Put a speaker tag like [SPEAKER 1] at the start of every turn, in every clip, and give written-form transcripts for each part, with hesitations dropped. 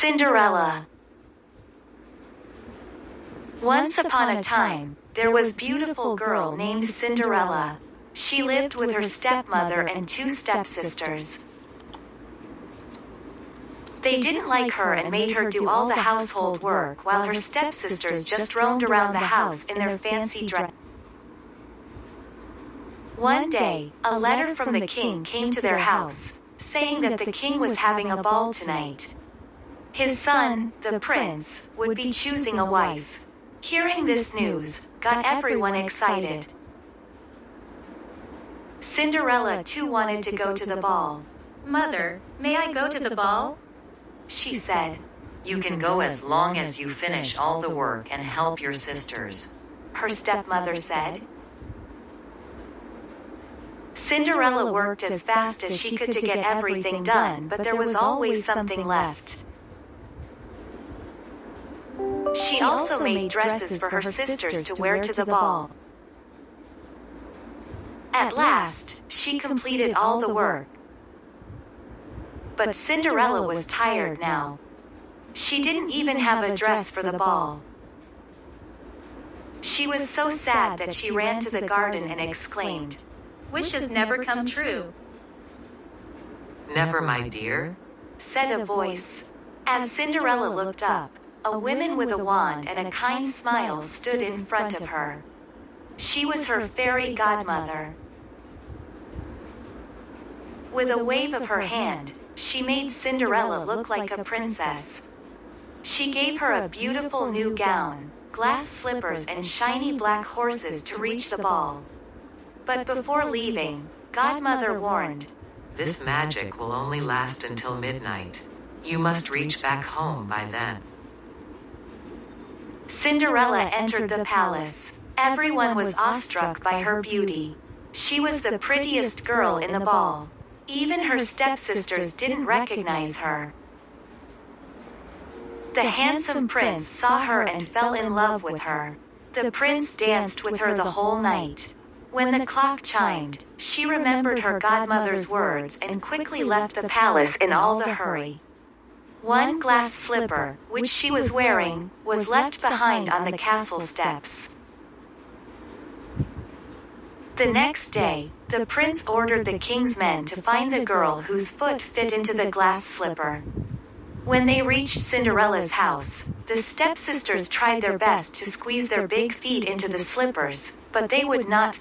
[SPEAKER 1] Cinderella. Once upon a time, there was a beautiful girl named Cinderella. She lived with her stepmother and two stepsisters. They didn't like her and made her do all the household work while her stepsisters just roamed around the house in their fancy dresses. One day, a letter from the king came to their house, saying that the king was having a ball tonight. His son, the prince, would be choosing a wife. Hearing this news got everyone excited. Cinderella too wanted to go to the ball.
[SPEAKER 2] "Mother, may I go to the ball?"
[SPEAKER 1] she said.
[SPEAKER 3] "You can go as long as you finish all the work and help your sisters,"
[SPEAKER 1] her stepmother said. Cinderella worked as fast as she could to get everything done, but there was always something left. She also made dresses for her sisters to wear to the ball. At last, she completed all the work. But Cinderella was tired now. She didn't even have a dress for the ball. She was so sad that she ran to the garden and exclaimed,
[SPEAKER 2] "Wishes never come true."
[SPEAKER 3] "Never, my dear,"
[SPEAKER 1] said a voice. As Cinderella looked up, a woman with a wand and a kind smile stood in front of her. She was her fairy godmother. With a wave of her hand, she made Cinderella look like a princess. She gave her a beautiful new gown, glass slippers and shiny black horses to reach the ball. But before leaving, Godmother warned,
[SPEAKER 3] "This magic will only last until midnight. You must reach back home by then."
[SPEAKER 1] Cinderella entered the palace. Everyone was awestruck by her beauty. She was the prettiest girl in the ball. Even her stepsisters didn't recognize her. The handsome prince saw her and fell in love with her. The prince danced with her the whole night. When the clock chimed, she remembered her godmother's words and quickly left the palace in all the hurry. One glass slipper, which she was wearing, was left behind on the castle steps. The next day, the prince ordered the king's men to find the girl whose foot fit into the glass slipper. When they reached Cinderella's house, the stepsisters tried their best to squeeze their big feet into the slippers, but they would not.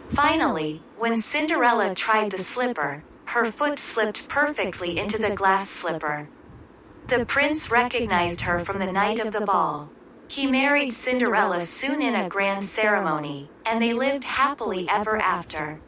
[SPEAKER 1] Finally, when Cinderella tried the slipper, her foot slipped perfectly into the glass slipper. The prince recognized her from the night of the ball. He married Cinderella soon in a grand ceremony, and they lived happily ever after.